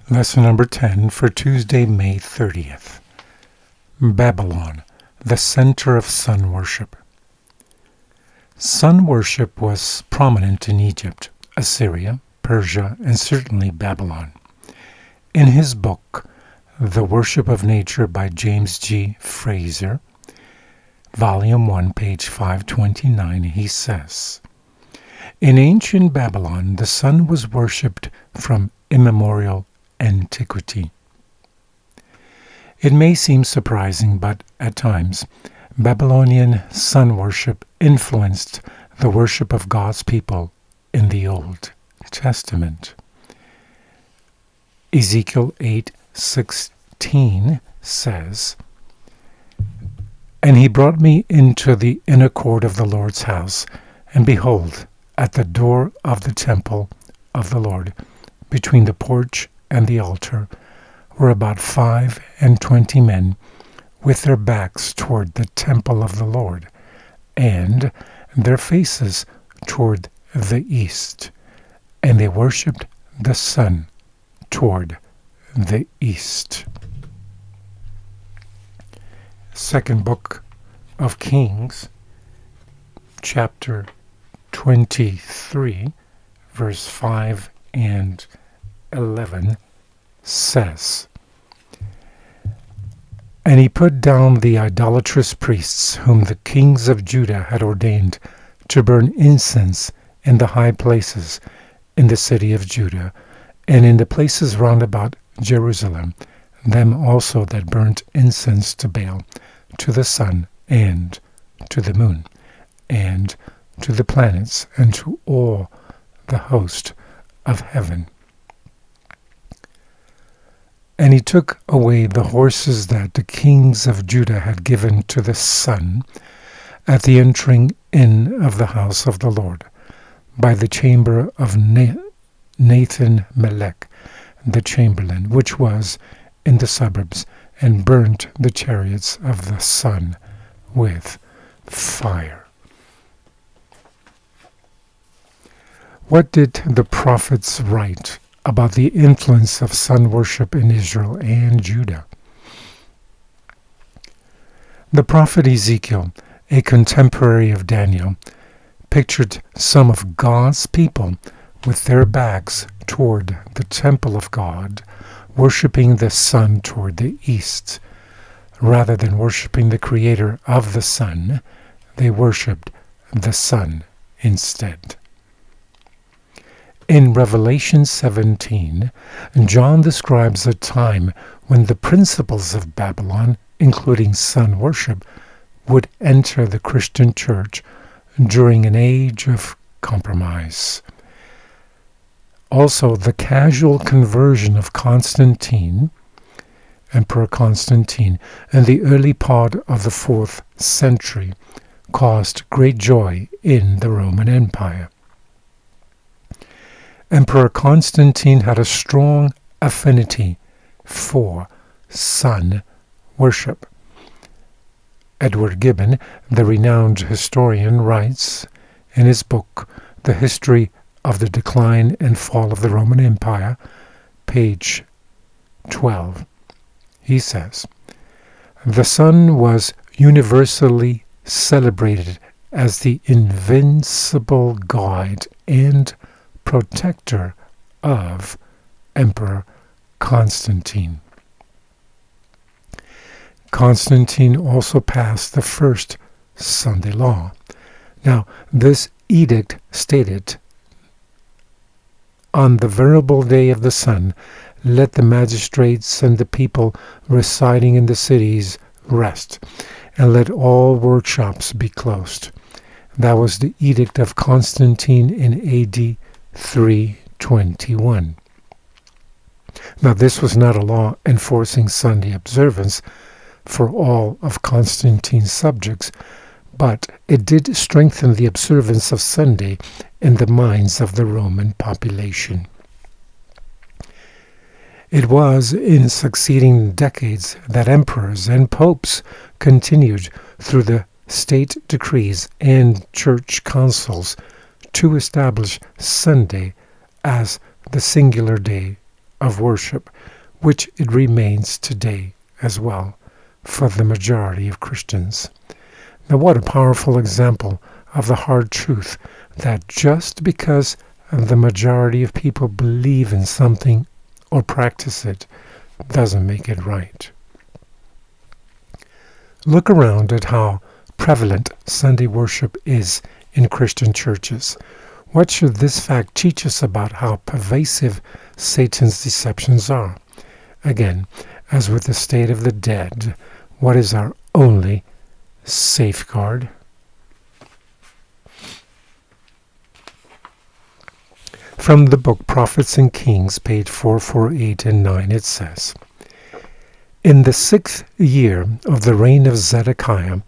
Lesson number 10 for Tuesday, May 30th. Babylon, the center of sun worship. Sun worship was prominent in Egypt, Assyria, Persia, and certainly Babylon. In his book, The Worship of Nature by James G. Fraser, Volume 1, page 529, he says, "In ancient Babylon, the sun was worshipped from immemorial antiquity." It may seem surprising, but at times, Babylonian sun worship influenced the worship of God's people in the Old Testament. Ezekiel 8:16 says, "And he brought me into the inner court of the Lord's house, and behold, at the door of the temple of the Lord, between the porch and the altar, were about 25 men, with their backs toward the temple of the Lord, and their faces toward the east, and they worshipped the sun toward the east." Second Book of Kings, chapter 23, verse 5 and 11 says, "And he put down the idolatrous priests whom the kings of Judah had ordained to burn incense in the high places in the city of Judah, and in the places round about Jerusalem, them also that burnt incense to Baal, to the sun, and to the moon, and to the planets, and to all the host of heaven. And he took away the horses that the kings of Judah had given to the sun at the entering in of the house of the Lord, by the chamber of Nathan-melech, the chamberlain, which was in the suburbs, and burnt the chariots of the sun with fire." What did the prophets write about the influence of sun worship in Israel and Judah? The prophet Ezekiel, a contemporary of Daniel, pictured some of God's people with their backs toward the temple of God, worshiping the sun toward the east. Rather than worshiping the creator of the sun, they worshipped the sun instead. In Revelation 17, John describes a time when the principles of Babylon, including sun worship, would enter the Christian church during an age of compromise. Also, the casual conversion of Emperor Constantine, in the early part of the 4th century, caused great joy in the Roman Empire. Emperor Constantine had a strong affinity for sun worship. Edward Gibbon, the renowned historian, writes in his book, The History of the Decline and Fall of the Roman Empire, page 12. He says, "The sun was universally celebrated as the invincible guide and protector of Emperor Constantine." Constantine also passed the first Sunday law. Now, this edict stated, "On the venerable day of the sun, let the magistrates and the people residing in the cities rest, and let all workshops be closed." That was the edict of Constantine in AD 321. Now, this was not a law enforcing Sunday observance for all of Constantine's subjects, but it did strengthen the observance of Sunday in the minds of the Roman population. It was in succeeding decades that emperors and popes continued through the state decrees and church councils to establish Sunday as the singular day of worship, which it remains today as well for the majority of Christians. Now, what a powerful example of the hard truth that just because the majority of people believe in something or practice it doesn't make it right. Look around at how prevalent Sunday worship is in Christian churches. What should this fact teach us about how pervasive Satan's deceptions are? Again, as with the state of the dead, what is our only safeguard? From the book Prophets and Kings, page 448 and 9, it says, "In the 6th year of the reign of Zedekiah,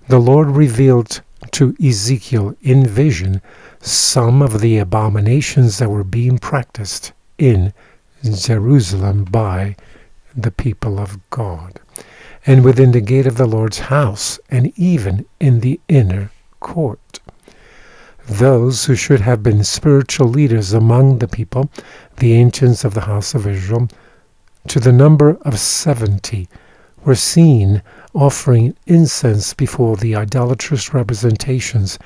the Lord revealed to Ezekiel in vision some of the abominations that were being practiced in Jerusalem by the people of God, and within the gate of the Lord's house, and even in the inner court. Those who should have been spiritual leaders among the people, the ancients of the house of Israel, to the number of 70, were seen offering incense before the idolatrous representations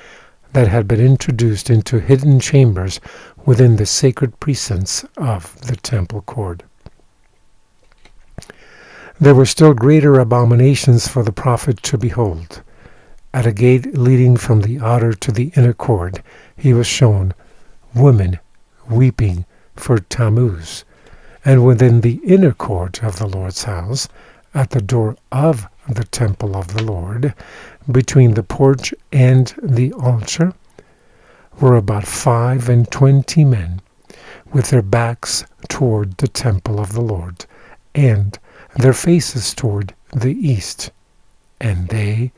that had been introduced into hidden chambers within the sacred precincts of the temple court. There were still greater abominations for the prophet to behold. At a gate leading from the outer to the inner court, he was shown women weeping for Tammuz, and within the inner court of the Lord's house, at the door of the temple of the Lord, between the porch and the altar, were about 25 men, with their backs toward the temple of the Lord, and their faces toward the east, and they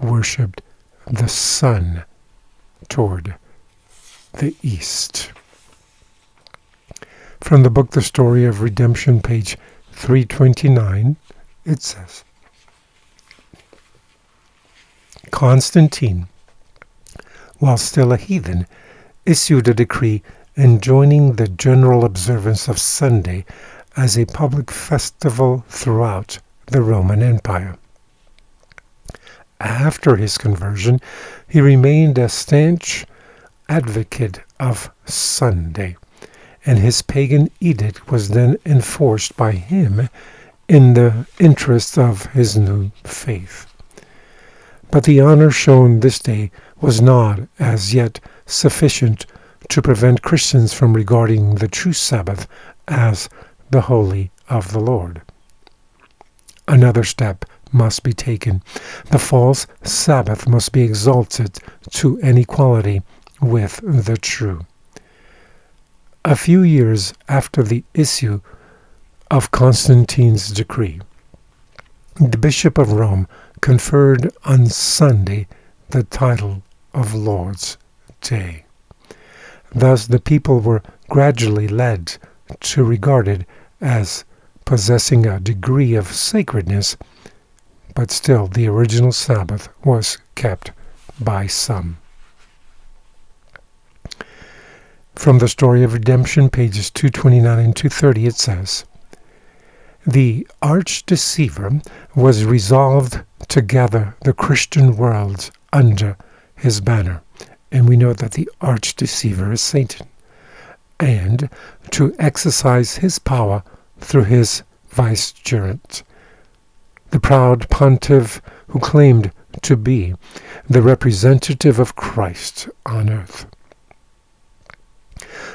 worshipped the sun toward the east." From the book The Story of Redemption, page 329, it says, "Constantine, while still a heathen, issued a decree enjoining the general observance of Sunday as a public festival throughout the Roman Empire. After his conversion, he remained a stanch advocate of Sunday, and his pagan edict was then enforced by him in the interest of his new faith. But the honor shown this day was not as yet sufficient to prevent Christians from regarding the true Sabbath as the holy of the Lord. Another step must be taken. The false Sabbath must be exalted to an equality with the true. A few years after the issue of Constantine's decree, the Bishop of Rome conferred on Sunday the title of Lord's Day. Thus the people were gradually led to regard it as possessing a degree of sacredness, but still the original Sabbath was kept by some. From the Story of Redemption, pages 229 and 230, it says, "The arch-deceiver was resolved to gather the Christian world under his banner," and we know that the arch-deceiver is Satan, "and to exercise his power through his vicegerent, the proud pontiff who claimed to be the representative of Christ on earth.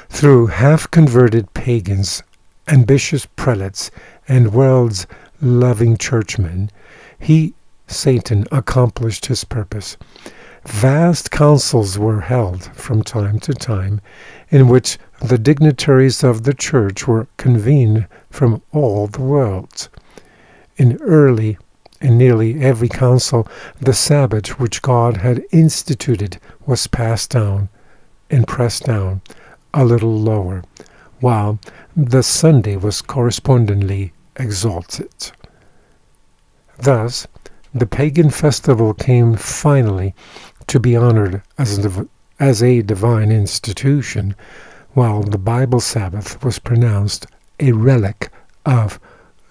Through half-converted pagans, ambitious prelates, and world's-loving churchmen, Satan, accomplished his purpose. Vast councils were held from time to time, in which the dignitaries of the church were convened from all the world. In nearly every council, the Sabbath which God had instituted was passed down and pressed down a little lower, while the Sunday was correspondingly exalted. Thus, the pagan festival came finally to be honored as a divine institution, while the Bible Sabbath was pronounced a relic of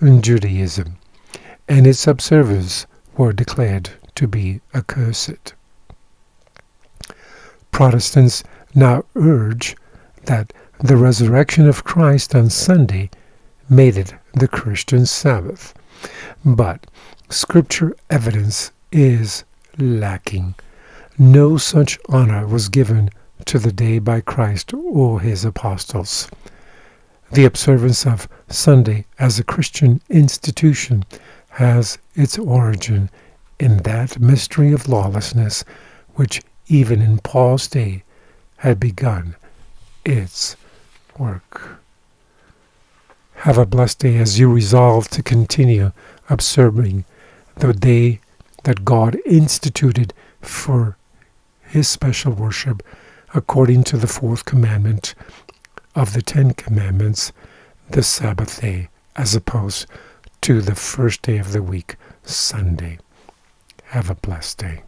Judaism, and its observers were declared to be accursed. Protestants now urge that the resurrection of Christ on Sunday made it the Christian Sabbath, but Scripture evidence is lacking. No such honor was given to the day by Christ or his apostles. The observance of Sunday as a Christian institution has its origin in that mystery of lawlessness which even in Paul's day had begun its work. Have a blessed day as you resolve to continue observing the day that God instituted for his special worship according to the fourth commandment of the 10 Commandments, the Sabbath day, as opposed to the first day of the week, Sunday. Have a blessed day.